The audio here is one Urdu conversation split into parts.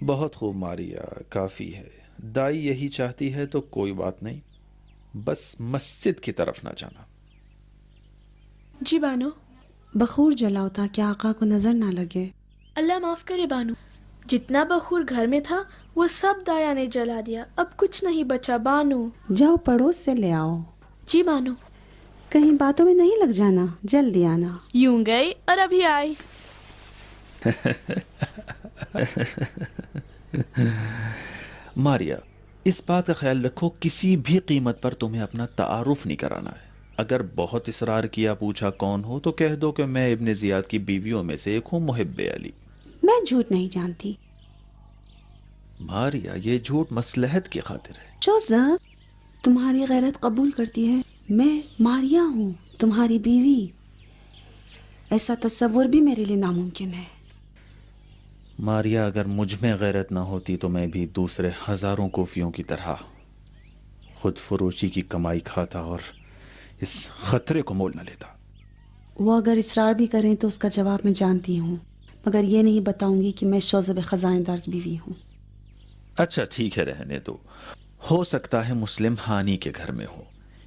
بہت خوب ماریا، کافی ہے۔ دائی یہی چاہتی ہے تو کوئی بات نہیں، بس مسجد کی طرف نہ جانا۔ جی بانو۔ بخور جلاؤ تاکہ آقا کو نظر نہ لگے۔ اللہ معاف کرے بانو، جتنا بخور گھر میں تھا وہ سب دایا نے جلا دیا، اب کچھ نہیں بچا بانو۔ جاؤ پڑوس سے لے آؤ، جی بانو۔ کہیں باتوں میں نہیں لگ جانا، جلدی آنا۔ یوں گئی اور ابھی آئی۔ ماریا، اس بات کا خیال رکھو کسی بھی قیمت پر تمہیں اپنا تعارف نہیں کرانا ہے۔ اگر بہت اصرار کیا، پوچھا کون ہو، تو کہہ دو کہ میں ابن زیاد کی بیویوں میں سے ایک ہوں، محب علی۔ میں جھوٹ نہیں جانتی۔ ماریا، یہ جھوٹ مصلحت کی خاطر ہے۔ جوزف، تمہاری غیرت قبول کرتی ہے، میں ماریا ہوں، تمہاری بیوی۔ ایسا تصور بھی میرے لیے ناممکن ہے۔ ماریا، اگر مجھ میں غیرت نہ ہوتی تو میں بھی دوسرے ہزاروں کوفیوں کی طرح خود فروشی کی کمائی کھاتا اور اس خطرے کو مول نہ لیتا۔ وہ اگر اصرار بھی کریں تو اس کا جواب میں جانتی ہوں، مگر یہ نہیں بتاؤں گی کہ میں شوذب خزانہ دار کی بیوی ہوں۔ اچھا ٹھیک ہے، رہنے دو۔ ہو سکتا ہے مسلم ہانی کے گھر میں ہو،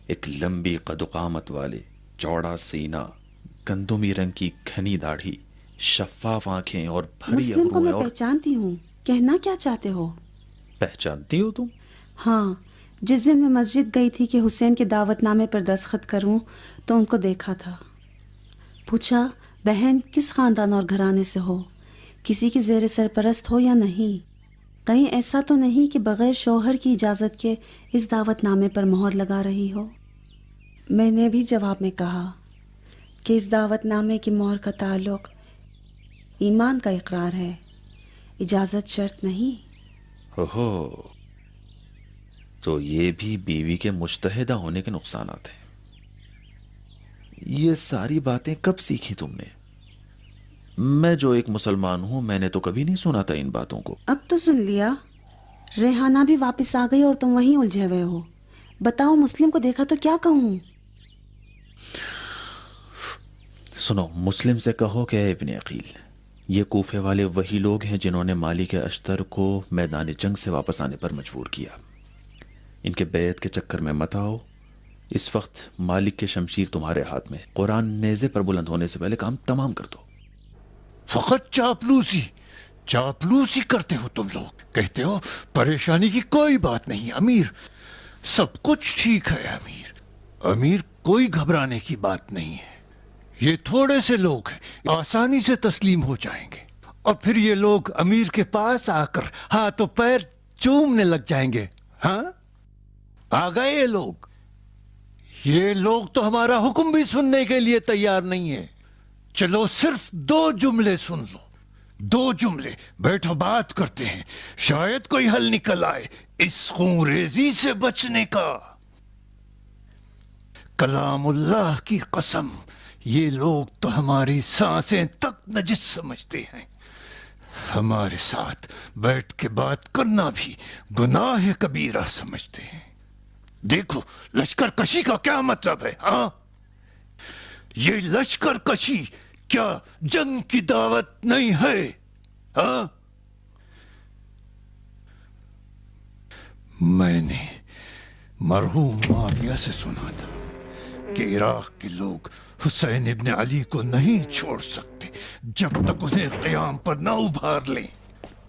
ایک لمبی قد و قامت والے، چوڑا سینہ، گندمی رنگ کی گھنی داڑھی، شفاف آنکھیں اور بھری مسلم کو ابرویں۔ میں اور پہچانتی ہوں، کہنا کیا چاہتے ہو؟ پہچانتی ہو تم؟ ہاں، جس دن میں مسجد گئی تھی کہ حسین کے دعوت نامے پر دستخط کروں تو ان کو دیکھا تھا۔ پوچھا، بہن کس خاندان اور گھرانے سے ہو، کسی کی زیر سرپرست ہو یا نہیں؟ کہیں ایسا تو نہیں کہ بغیر شوہر کی اجازت کے اس دعوت نامے پر مہر لگا رہی ہو؟ میں نے بھی جواب میں کہا کہ اس دعوت نامے کی مہر کا تعلق ایمان کا اقرار ہے، اجازت شرط نہیں۔ اوہو، تو یہ بھی بیوی کے مجتہدہ ہونے کے نقصانات ہیں۔ یہ ساری باتیں کب سیکھی تم نے؟ میں جو ایک مسلمان ہوں، میں نے تو کبھی نہیں سنا تھا ان باتوں کو۔ اب تو سن لیا۔ ریحانہ بھی واپس آ گئی اور تم وہیں الجھے ہوئے ہو۔ بتاؤ، مسلم کو دیکھا تو کیا کہوں؟ سنو، مسلم سے کہو کہ اے ابن عقیل، یہ کوفے والے وہی لوگ ہیں جنہوں نے مالک اشتر کو میدان جنگ سے واپس آنے پر مجبور کیا۔ ان کے بیعت کے چکر میں مت آؤ۔ اس وقت مالک کے شمشیر تمہارے ہاتھ میں، قرآن نیزے پر بلند ہونے سے پہلے کام تمام کر دو۔ فقط چاپلوسی کرتے ہو تم لوگ، کہتے ہو پریشانی کی کوئی بات نہیں امیر، سب کچھ ٹھیک ہے امیر، کوئی گھبرانے کی بات نہیں ہے۔ یہ تھوڑے سے لوگ ہیں، آسانی سے تسلیم ہو جائیں گے، اور پھر یہ لوگ امیر کے پاس آ کر ہاتھ و پیر چومنے لگ جائیں گے۔ ہاں، آ گئے یہ لوگ تو ہمارا حکم بھی سننے کے لیے تیار نہیں ہے۔ چلو صرف 2 جملے سن لو، 2 جملے، بیٹھو بات کرتے ہیں، شاید کوئی حل نکل آئے اس خون ریزی سے بچنے کا۔ کلام اللہ کی قسم، یہ لوگ تو ہماری سانسیں تک نجس سمجھتے ہیں، ہمارے ساتھ بیٹھ کے بات کرنا بھی گناہ کبیرہ سمجھتے ہیں۔ دیکھو لشکر کشی کا کیا مطلب ہے، ہاں؟ یہ لشکر کشی کیا جنگ کی دعوت نہیں ہے؟ ہاں، میں نے مرحوم معاویہ سے سنا تھا کہ عراق کے لوگ حسین ابن علی کو نہیں چھوڑ سکتے جب تک انہیں قیام پر نہ ابھار لیں۔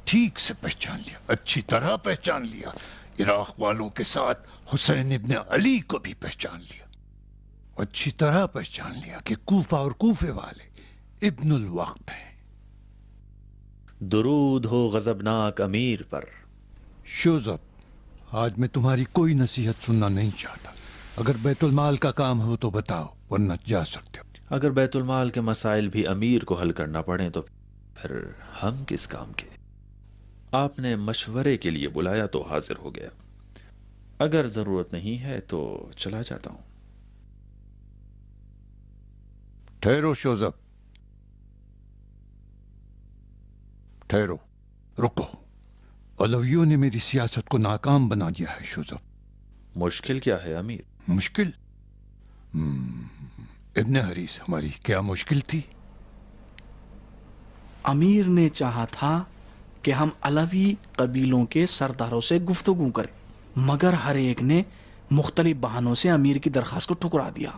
ٹھیک سے پہچان لیا، اچھی طرح پہچان لیا، عراق والوں کے ساتھ حسین ابن علی کو بھی پہچان لیا، اچھی طرح پہچان لیا کہ کوفہ اور کوفے والے ابن الوقت ہیں۔ درود ہو غضبناک امیر پر۔ شوزب، آج میں تمہاری کوئی نصیحت سننا نہیں چاہتا، اگر بیت المال کا کام ہو تو بتاؤ، ورنہ جا سکتے ہو۔ اگر بیت المال کے مسائل بھی امیر کو حل کرنا پڑیں تو پھر ہم کس کام کے؟ آپ نے مشورے کے لیے بلایا تو حاضر ہو گیا، اگر ضرورت نہیں ہے تو چلا جاتا ہوں۔ ٹھہرو شوزب، ٹھہرو، رکو، علویوں نے میری سیاست کو ناکام بنا دیا ہے شوزب۔ مشکل کیا ہے امیر؟ مشکل؟ ابن حریث، ہماری کیا مشکل تھی؟ امیر نے چاہا تھا کہ ہم علوی قبیلوں کے سرداروں سے گفتگو کریں، مگر ہر ایک نے مختلف بہانوں سے امیر کی درخواست کو ٹھکرا دیا۔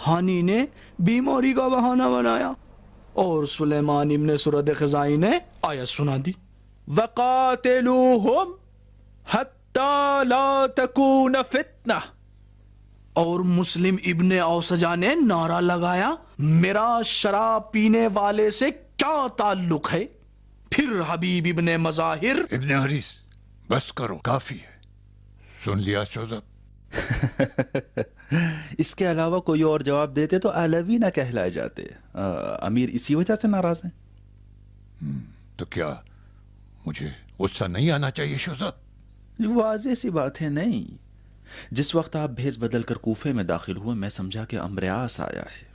ہانی نے بیماری کا بہانہ بنایا اور سلیمان ابن سرد خزائی نے آیت سنا دی، وَقَاتِلُوهُمْ حَتَّى لَا تَكُونَ فِتْنَةٌ، اور مسلم ابن اوسجا نے نعرہ لگایا، میرا شراب پینے والے سے کیا تعلق ہے؟ پھر حبیب ابن مظاہر، ابن حریث بس کرو، کافی ہے، سن لیا شوذب؟ اس کے علاوہ کوئی اور جواب دیتے تو علوی نہ کہلائے جاتے۔ امیر اسی وجہ سے ناراض ہیں؟ تو کیا مجھے غصہ نہیں آنا چاہیے شوذب؟ واضح سی بات ہے، نہیں۔ جس وقت آپ بھیس بدل کر کوفے میں داخل ہوئے میں سمجھا کہ امر عاص آیا ہے،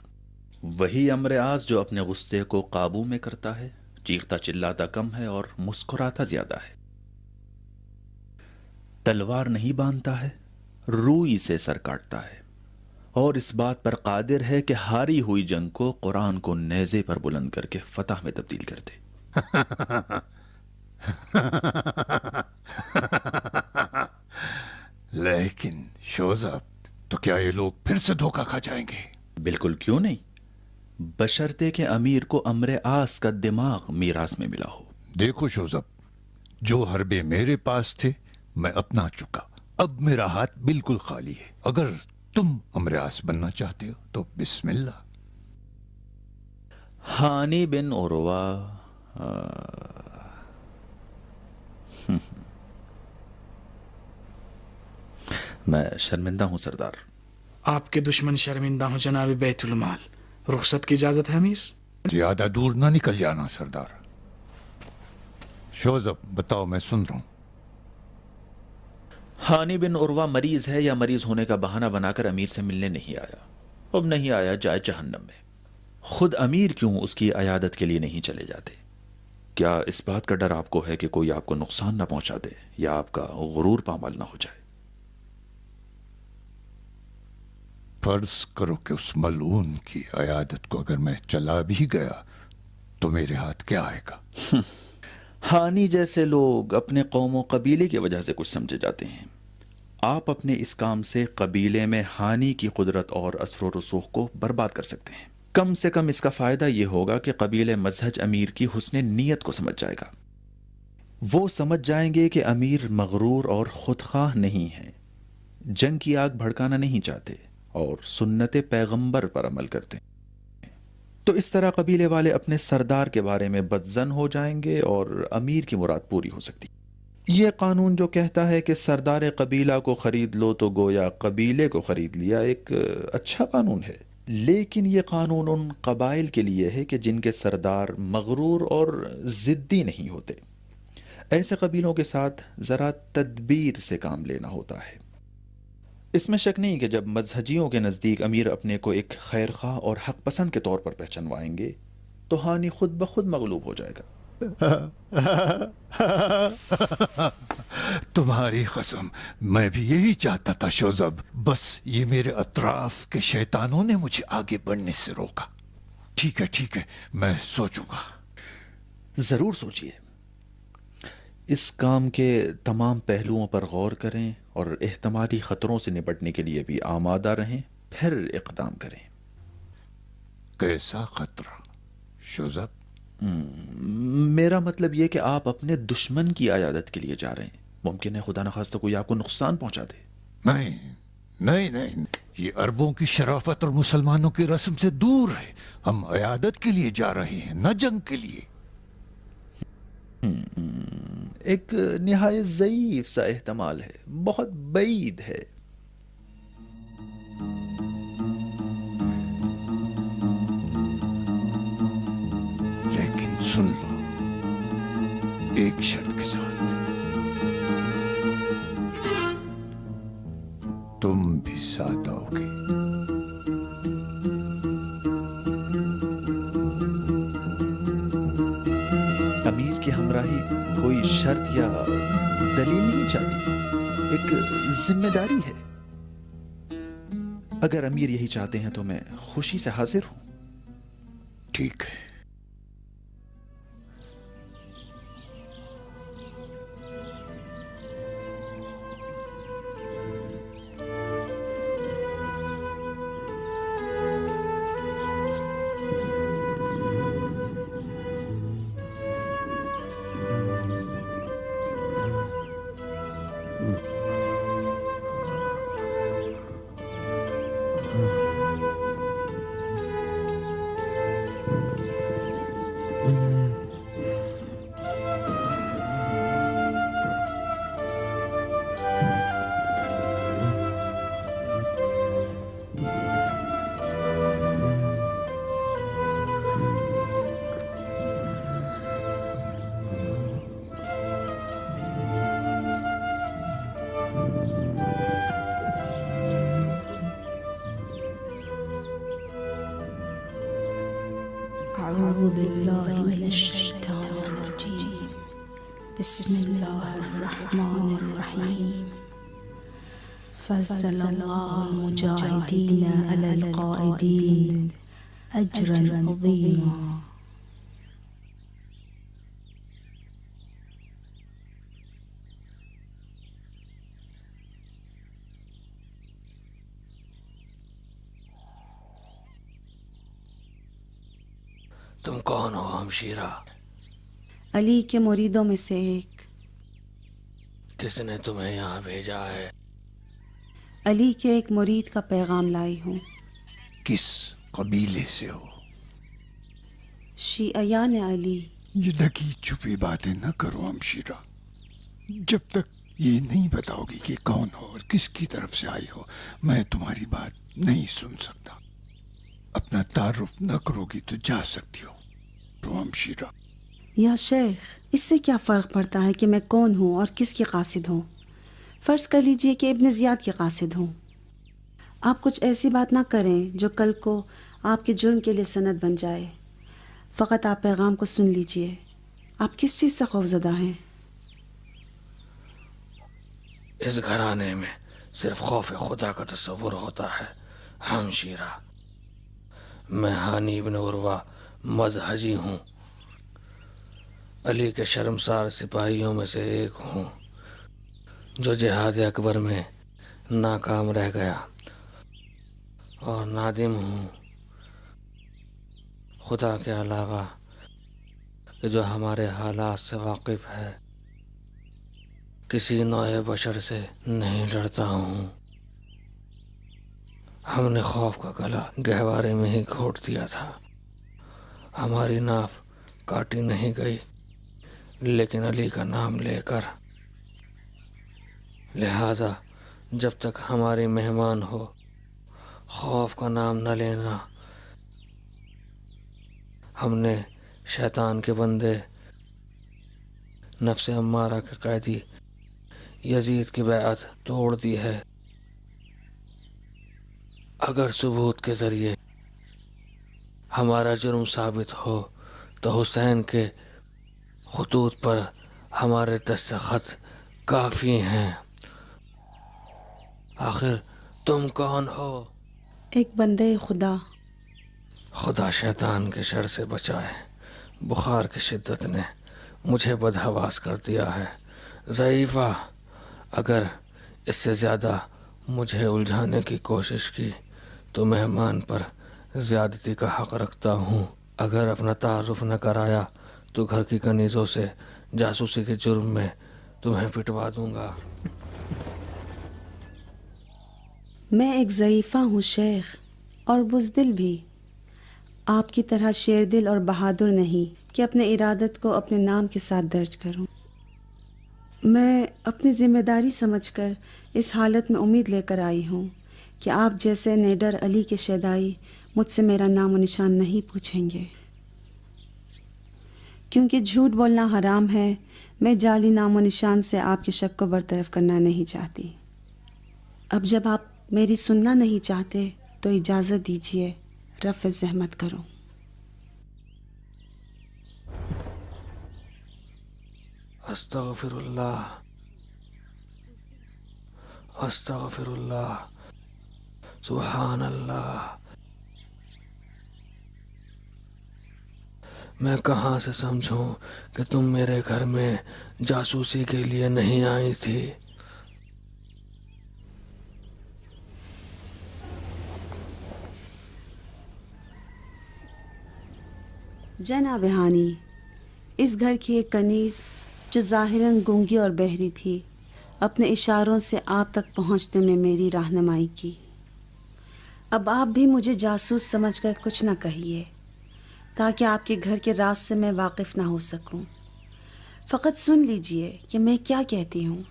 وہی امر عاص جو اپنے غصے کو قابو میں کرتا ہے، چیختا چلاتا کم ہے اور مسکراتا زیادہ ہے، تلوار نہیں باندھتا ہے، روئی سے سر کاٹتا ہے، اور اس بات پر قادر ہے کہ ہاری ہوئی جنگ کو قرآن کو نیزے پر بلند کر کے فتح میں تبدیل کر دے۔ لیکن شوذب، تو کیا یہ لوگ پھر سے دھوکہ کھا جائیں گے؟ بالکل کیوں نہیں، بشرطے کہ امیر کو امر عاص کا دماغ میراث میں ملا ہو۔ دیکھو شوذب، جو حربے میرے پاس تھے میں اپنا چکا، اب میرا ہاتھ بالکل خالی ہے۔ اگر تم امر عاص بننا چاہتے ہو تو بسم اللہ۔ ہانی بن عروہ میں شرمندہ ہوں سردار۔ آپ کے دشمن شرمندہ ہوں جناب بیت المال، رخصت کی اجازت ہے امیر؟ زیادہ دور نہ نکل جانا سردار۔ شوذب بتاؤ، میں سن رہا ہوں۔ ہانی بن عروہ مریض ہے یا مریض ہونے کا بہانہ بنا کر امیر سے ملنے نہیں آیا؟ اب نہیں آیا جائے جہنم میں۔ خود امیر کیوں اس کی عیادت کے لیے نہیں چلے جاتے؟ کیا اس بات کا ڈر آپ کو ہے کہ کوئی آپ کو نقصان نہ پہنچا دے یا آپ کا غرور پامال نہ ہو جائے؟ فرض کرو کہ اس ملعون کی عیادت کو اگر میں چلا بھی گیا تو میرے ہاتھ کیا آئے گا؟ ہانی جیسے لوگ اپنے قوم و قبیلے کی وجہ سے کچھ سمجھے جاتے ہیں۔ آپ اپنے اس کام سے قبیلے میں ہانی کی قدرت اور اثر و رسوخ کو برباد کر سکتے ہیں۔ کم سے کم اس کا فائدہ یہ ہوگا کہ قبیلے مزہج امیر کی حسن نیت کو سمجھ جائے گا۔ وہ سمجھ جائیں گے کہ امیر مغرور اور خودخواہ نہیں ہیں، جنگ کی آگ بھڑکانا نہیں چاہتے اور سنت پیغمبر پر عمل کرتے ہیں۔ تو اس طرح قبیلے والے اپنے سردار کے بارے میں بدظن ہو جائیں گے اور امیر کی مراد پوری ہو سکتی۔ یہ قانون جو کہتا ہے کہ سردار قبیلہ کو خرید لو تو گویا قبیلے کو خرید لیا، ایک اچھا قانون ہے، لیکن یہ قانون ان قبائل کے لیے ہے کہ جن کے سردار مغرور اور ضدی نہیں ہوتے۔ ایسے قبیلوں کے ساتھ ذرا تدبیر سے کام لینا ہوتا ہے۔ اس میں شک نہیں کہ جب مذہبیوں کے نزدیک امیر اپنے کو ایک خیر خواہ اور حق پسند کے طور پر پہچنوائیں گے تو ہانی خود بخود مغلوب ہو جائے گا۔ تمہاری قسم، میں بھی یہی چاہتا تھا شوذب، بس یہ میرے اطراف کے شیطانوں نے مجھے آگے بڑھنے سے روکا۔ ٹھیک ہے، میں سوچوں گا۔ ضرور سوچئے، اس کام کے تمام پہلوؤں پر غور کریں اور احتمالی خطروں سے نپٹنے کے لیے بھی آمادہ رہیں، پھر اقدام کریں۔ کیسا خطرہ شوذب؟ میرا مطلب یہ کہ آپ اپنے دشمن کی عیادت کے لیے جا رہے ہیں، ممکن ہے خدا نخواستہ کوئی آپ کو نقصان پہنچا دے۔ نہیں، یہ عربوں کی شرافت اور مسلمانوں کی رسم سے دور ہے۔ ہم عیادت کے لیے جا رہے ہیں، نہ جنگ کے لیے۔ ایک نہایت ضعیف سا احتمال ہے، بہت بعید ہے۔ لیکن سن لو، ایک شرط کے ساتھ، تم بھی ساتھ آؤ گے۔ امیر کی ہمراہی کوئی شرط یا دلیل نہیں چاہتی، ایک ذمہ داری ہے۔ اگر امیر یہی چاہتے ہیں تو میں خوشی سے حاضر ہوں۔ ٹھیک ہے، أعوذ بالله من الشيطان الرجيم بسم الله الرحمن الرحيم فضل الله المجاهدين على القائدين أجرا عظيما. تم کون ہو ہمشیرہ؟ علی کے مریدوں میں سے ایک. کس نے تمہیں یہاں بھیجا ہے؟ علی کے ایک مرید کا پیغام لائی ہوں. کس قبیلے سے ہو؟ شیعیان علی. یہ لگی چھپی باتیں نہ کرو ہمشیرہ. جب تک یہ نہیں بتاؤ گی کہ کون ہو اور کس کی طرف سے آئی ہو، میں تمہاری بات نہیں سن سکتا. اپنا تعارف نہ کرو گی تو جا سکتی ہو ہمشیرہ. یا شیخ، اس سے کیا فرق پڑتا ہے کہ میں کون ہوں اور کس کی قاصد ہوں؟ فرض کر لیجئے کہ ابن زیاد کی قاصد ہوں. آپ کچھ ایسی بات نہ کریں جو کل کو آپ کے جرم کے لیے سند بن جائے. فقط آپ پیغام کو سن لیجئے. آپ کس چیز سے خوفزدہ ہیں؟ اس گھرانے میں صرف خوف خدا کا تصور ہوتا ہے ہمشیرہ. میں ہانی بن عروہ مزہجی ہوں، علی کے شرمسار سپاہیوں میں سے ایک ہوں جو جہاد اکبر میں ناکام رہ گیا، اور نادم ہوں خدا کے علاوہ کہ جو ہمارے حالات سے واقف ہے کسی نوع بشر سے نہیں ڈرتا ہوں. ہم نے خوف کا گلا گہوارے میں ہی گھونٹ دیا تھا. ہماری ناف کاٹی نہیں گئی لیکن علی کا نام لے کر. لہذا جب تک ہماری مہمان ہو خوف کا نام نہ لینا. ہم نے شیطان کے بندے نفس امارہ کے قیدی یزید کی بیعت توڑ دی ہے. اگر ثبوت کے ذریعے ہمارا جرم ثابت ہو تو حسین کے خطوط پر ہمارے دستخط کافی ہیں. آخر تم کون ہو؟ ایک بندے خدا. خدا شیطان کے شر سے بچائے. بخار کی شدت نے مجھے بدحواس کر دیا ہے. ضعیفہ، اگر اس سے زیادہ مجھے الجھانے کی کوشش کی تو مہمان پر زیادتی کا حق رکھتا ہوں. اگر اپنا تعارف نہ کرایا تو گھر کی کنیزوں سے جاسوسی کے جرم میں تمہیں پٹوا دوں گا. میں ایک ضعیفہ ہوں شیخ، اور بزدل بھی. آپ کی طرح شیر دل اور بہادر نہیں کہ اپنے ارادت کو اپنے نام کے ساتھ درج کروں. میں اپنی ذمہ داری سمجھ کر اس حالت میں امید لے کر آئی ہوں کہ آپ جیسے نیڈر علی کے شیدائی مجھ سے میرا نام و نشان نہیں پوچھیں گے. کیونکہ جھوٹ بولنا حرام ہے، میں جعلی نام و نشان سے آپ کے شک کو برطرف کرنا نہیں چاہتی. اب جب آپ میری سننا نہیں چاہتے تو اجازت دیجیے رفع زحمت کروں. استغفر اللہ، استغفر اللہ، سبحان اللہ. میں کہاں سے سمجھوں کہ تم میرے گھر میں جاسوسی کے لیے نہیں آئی تھی. جناب ہانی، اس گھر کی ایک کنیز جو ظاہراً گونگی اور بہری تھی اپنے اشاروں سے آپ تک پہنچنے میں میری رہنمائی کی۔ اب آپ بھی مجھے جاسوس سمجھ کر کچھ نہ کہیے تاکہ آپ کے گھر کے راز سے میں واقف نہ ہو سکوں۔ فقط سن لیجئے کہ میں کیا کہتی ہوں۔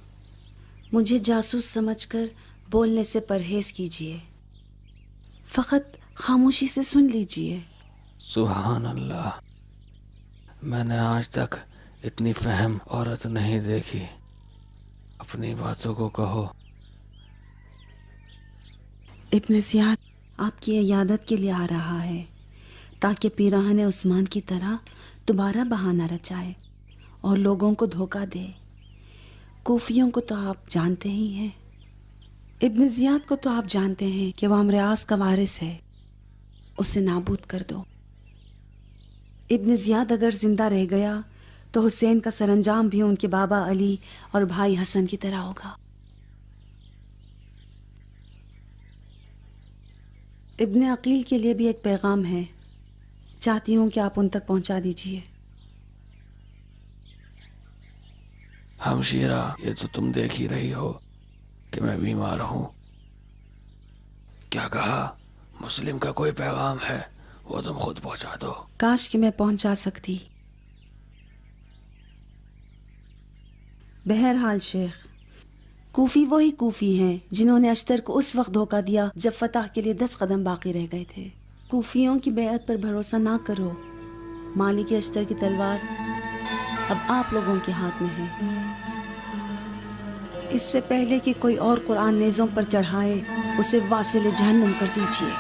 مجھے جاسوس سمجھ کر بولنے سے پرہیز کیجئے، فقط خاموشی سے سن لیجئے۔ سبحان اللہ، میں نے آج تک اتنی فہم عورت نہیں دیکھی۔ اپنی باتوں کو کہو۔ ابن زیاد آپ کی عیادت کے لیے آ رہا ہے تاکہ پیراہن عثمان کی طرح دوبارہ بہانہ رچائے اور لوگوں کو دھوکہ دے۔ کوفیوں کو تو آپ جانتے ہی ہیں، ابن زیاد کو تو آپ جانتے ہیں کہ وہ عمرو عاص کا وارث ہے، اسے نابود کر دو۔ ابن زیاد اگر زندہ رہ گیا تو حسین کا سر انجام بھی ان کے بابا علی اور بھائی حسن کی طرح ہوگا۔ ابن عقیل کے لیے بھی ایک پیغام ہے، چاہتی ہوں کہ آپ ان تک پہنچا دیجئے۔ ہمشیرہ، یہ تو تم دیکھ ہی رہی ہو کہ میں بیمار ہوں۔ کیا کہا؟ مسلم کا کوئی پیغام ہے؟ وہ تم خود پہنچا دو۔ کاش کہ میں پہنچا سکتی۔ بہرحال شیخ، کوفی وہی کوفی ہیں جنہوں نے اشتر کو اس وقت دھوکہ دیا جب فتح کے لیے 10 قدم باقی رہ گئے تھے۔ کوفیوں کی بیعت پر بھروسہ نہ کرو، مالک اشتر کی تلوار اب آپ لوگوں کے ہاتھ میں ہے۔ اس سے پہلے کہ کوئی اور قرآن نیزوں پر چڑھائے، اسے واصل جہنم کر دیجیے۔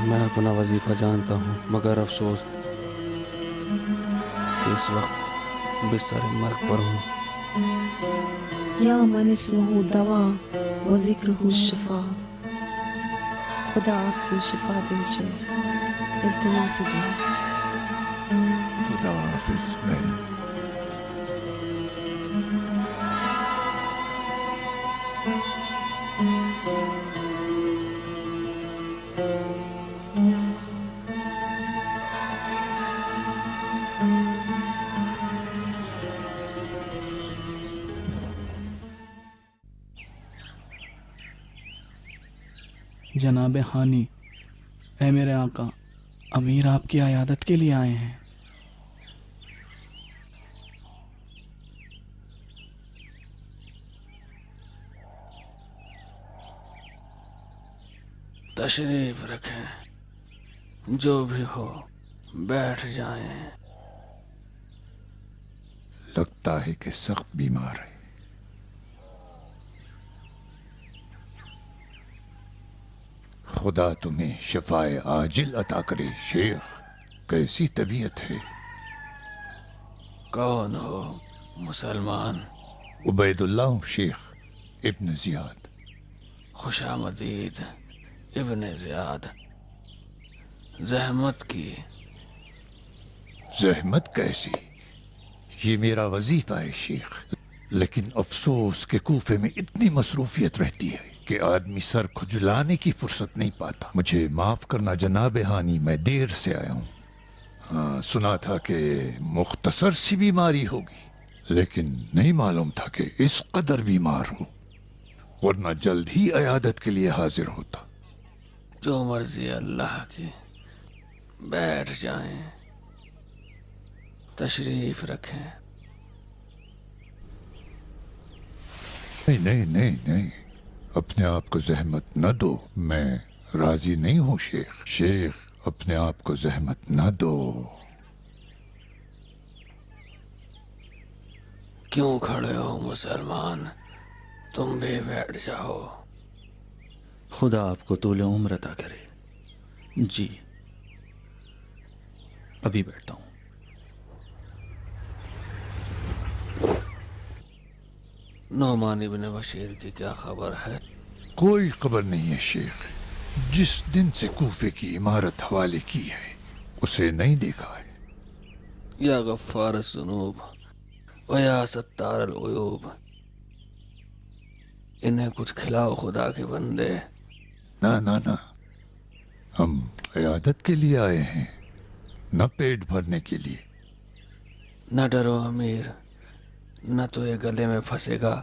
میں اپنا وظیفہ جانتا ہوں، مگر افسوس کہ اس وقت بستر مرگ پر ہوں۔ یا من اسمہ دوا و ذکرہ شفا، خدا آپ کو شفا دے شیخ، التماس دعا۔ خدا حافظ بہن۔ جناب ہانی، اے میرے آقا، امیر آپ کی عیادت کے لیے آئے ہیں۔ تشریف رکھیں، جو بھی ہو بیٹھ جائیں۔ لگتا ہے کہ سخت بیمار ہے۔ خدا تمہیں شفائے عاجل عطا کرے شیخ، کیسی طبیعت ہے؟ کون ہو مسلمان؟ عبید اللہ ہوں شیخ، ابن زیاد۔ خوش آمدید ابن زیاد، زحمت کی۔ زحمت کیسی؟ یہ میرا وظیفہ ہے شیخ، لیکن افسوس کہ کوفے میں اتنی مصروفیت رہتی ہے کہ آدمی سر کھجلانے کی فرصت نہیں پاتا۔ مجھے معاف کرنا جناب ہانی، میں دیر سے آیا ہوں۔ ہاں، سنا تھا کہ مختصر سی بیماری ہوگی، لیکن نہیں معلوم تھا کہ اس قدر بیمار ہوں، ورنہ جلد ہی عیادت کے لیے حاضر ہوتا۔ جو مرضی اللہ کی، بیٹھ جائیں، تشریف رکھیں۔ نہیں نہیں نہیں نہیں، اپنے آپ کو زحمت نہ دو، میں راضی نہیں ہوں شیخ۔ شیخ، اپنے آپ کو زحمت نہ دو۔ کیوں کھڑے ہو مسلمان؟ تم بھی بیٹھ جاؤ۔ خدا آپ کو طول عمر عطا کرے۔ جی، ابھی بیٹھتا ہوں۔ نعمان ابن بشیر کی کیا خبر ہے؟ کوئی خبر نہیں ہے شیخ، جس دن سے کوفے کی عمارت حوالے کی ہے اسے نہیں دیکھا ہے۔ یا غفار الذنوب و یا ستار العیوب، انہیں کچھ کھلاؤ خدا کے بندے۔ نہ نہ نہ، ہم عیادت کے لیے آئے ہیں، نہ پیٹ بھرنے کے لیے۔ نہ ڈرو امیر، نہ تو یہ گلے میں پھنسے گا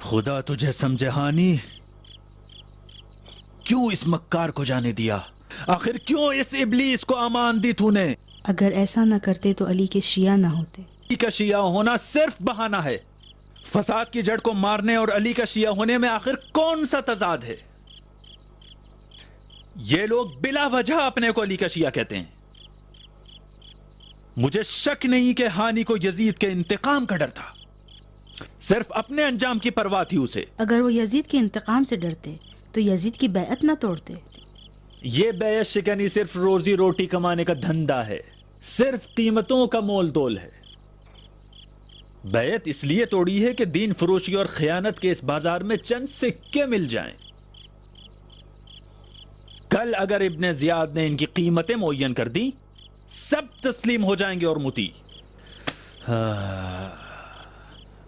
خدا تجھے سمجھے ہانی، کیوں اس مکار کو جانے دیا؟ آخر کیوں اس ابلیس کو امان دی تو نے؟ اگر ایسا نہ کرتے تو علی کے شیعہ نہ ہوتے۔ علی کا شیعہ ہونا صرف بہانہ ہے، فساد کی جڑ کو مارنے اور علی کا شیعہ ہونے میں آخر کون سا تضاد ہے؟ یہ لوگ بلا وجہ اپنے کو علی کا شیعہ کہتے ہیں۔ مجھے شک نہیں کہ ہانی کو یزید کے انتقام کا ڈر تھا، صرف اپنے انجام کی پرواہ تھی اسے۔ اگر وہ یزید کے انتقام سے ڈرتے تو یزید کی بیعت نہ توڑتے۔ یہ بیعت شکنی صرف روزی روٹی کمانے کا دھندا ہے، صرف قیمتوں کا مول تول ہے۔ بیعت اس لیے توڑی ہے کہ دین فروشی اور خیانت کے اس بازار میں چند سکے مل جائیں۔ کل اگر ابن زیاد نے ان کی قیمتیں معین کر دی، سب تسلیم ہو جائیں گے اور متی۔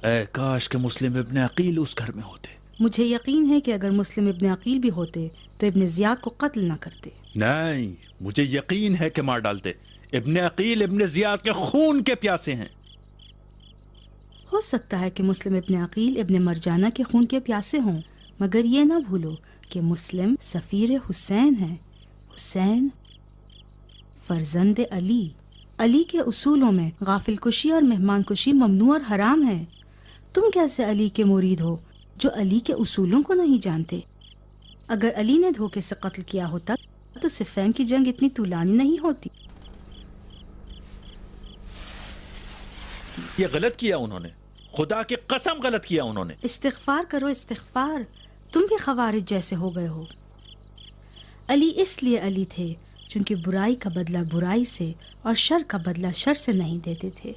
اے کاش کہ مسلم ابن عقیل اس گھر میں ہوتے۔ مجھے یقین ہے کہ اگر مسلم ابن عقیل بھی ہوتے تو ابن زیاد کو قتل نہ کرتے۔ نہیں، مجھے یقین ہے کہ مار ڈالتے۔ ابن عقیل ابن زیاد کے خون کے پیاسے ہیں۔ ہو سکتا ہے کہ مسلم ابن عقیل ابن مرجانہ کے خون کے پیاسے ہوں، مگر یہ نہ بھولو کہ مسلم سفیر حسین ہے۔ حسین فرزند علی۔ علی کے اصولوں میں غافل کشی اور مہمان کشی ممنوع اور حرام ہے۔ تم کیسے علی کے مرید ہو جو علی کے اصولوں کو نہیں جانتے؟ اگر علی نے دھوکے سے قتل کیا ہوتا تو صفین کی جنگ اتنی طولانی نہیں ہوتی۔ یہ غلط کیا انہوں نے، خدا کی قسم غلط کیا انہوں نے۔ استغفار کرو استغفار، تم بھی خوارج جیسے ہو گئے ہو۔ علی اس لیے علی تھے چونکہ برائی کا بدلہ برائی سے اور شر کا بدلہ شر سے نہیں دیتے تھے،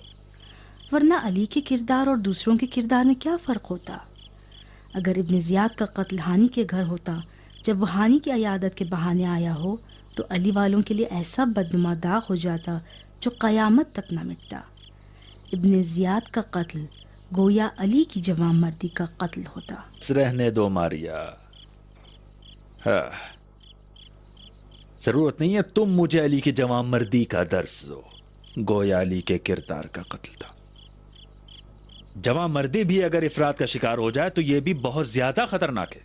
ورنہ علی کے کردار اور دوسروں کے کردار میں کیا فرق ہوتا؟ اگر ابن زیاد کا قتل ہانی کے گھر ہوتا جب وہ ہانی کی عیادت کے بہانے آیا ہو تو علی والوں کے لیے ایسا بدنما داغ ہو جاتا جو قیامت تک نہ مٹتا۔ ابن زیاد کا قتل گویا علی کی جوان مردی کا قتل ہوتا۔ رہنے دو ماریا، ضرورت نہیں ہے تم مجھے علی کی جوان مردی کا درس دو، گویا علی کے کردار کا قتل تھا۔ جوان مردی بھی اگر افراد کا شکار ہو جائے تو یہ بھی بہت زیادہ خطرناک ہے۔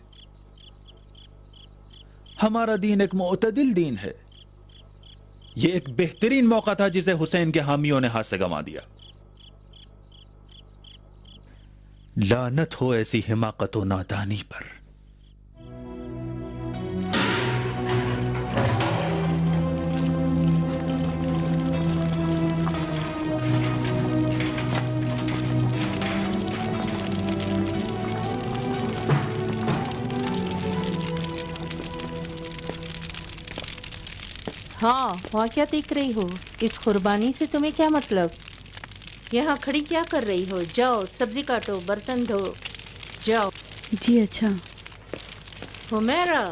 ہمارا دین ایک معتدل دین ہے۔ یہ ایک بہترین موقع تھا جسے حسین کے حامیوں نے ہاتھ سے گنوا دیا۔ لعنت ہو ایسی حماقت و نادانی پر۔ ہاں، وہاں کیا دیکھ رہی ہو؟ اس قربانی سے تمہیں کیا مطلب؟ یہاں کھڑی کیا کر رہی ہو؟ جاؤ سبزی کاٹو، برتن دھو، جاؤ۔ جی اچھا۔ حمیرہ،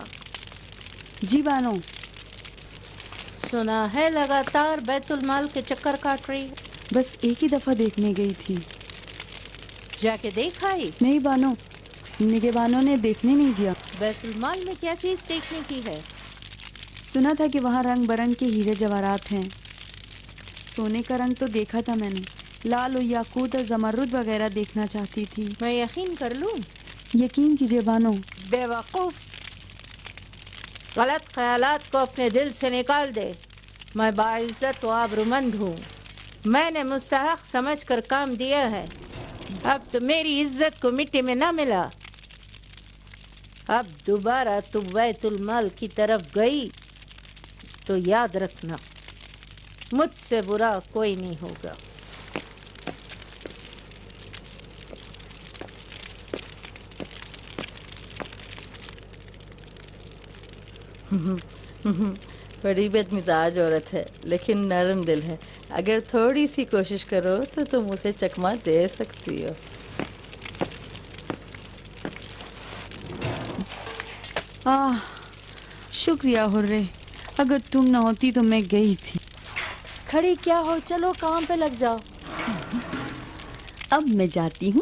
جی بانو۔ سنا ہے لگاتار بیت المال کے چکر کاٹ رہی ہو؟ بس ایک ہی دفعہ دیکھنے گئی تھی۔ جا کے دیکھ آئی؟ نہیں بانو، نگہبانوں نے دیکھنے نہیں دیا۔ بیت المال میں کیا چیز دیکھنے کی ہے؟ سنا تھا کہ وہاں رنگ برنگ کے ہیرے جواہرات ہیں۔ سونے کا رنگ تو دیکھا تھا میں نے، لال و یاقوت اور زمرد وغیرہ دیکھنا چاہتی تھی۔ میں یقین کر لوں؟ یقین کیجیے بانو۔ بے وقوف، غلط خیالات کو اپنے دل سے نکال دے۔ میں باعزت و آبرومند ہوں، میں نے مستحق سمجھ کر کام دیا ہے۔ اب تو میری عزت کو مٹی میں نہ ملا۔ اب دوبارہ تو بیت المال کی طرف گئی تو یاد رکھنا مجھ سے برا کوئی نہیں ہوگا۔ بڑی بد مزاج عورت ہے لیکن نرم دل ہے، اگر تھوڑی سی کوشش کرو تو تم اسے چکما دے سکتی ہو۔ شکریہ حرے، اگر تم نہ ہوتی تو میں گئی تھی۔ کھڑی کیا ہو، چلو کام پہ لگ جاؤ۔ اب میں جاتی ہوں۔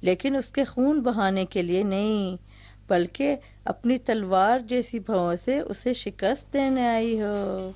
لیکن اس کے خون بہانے کے لیے نہیں، بلکہ اپنی تلوار جیسی بھووں سے اسے شکست دینے آئی ہو۔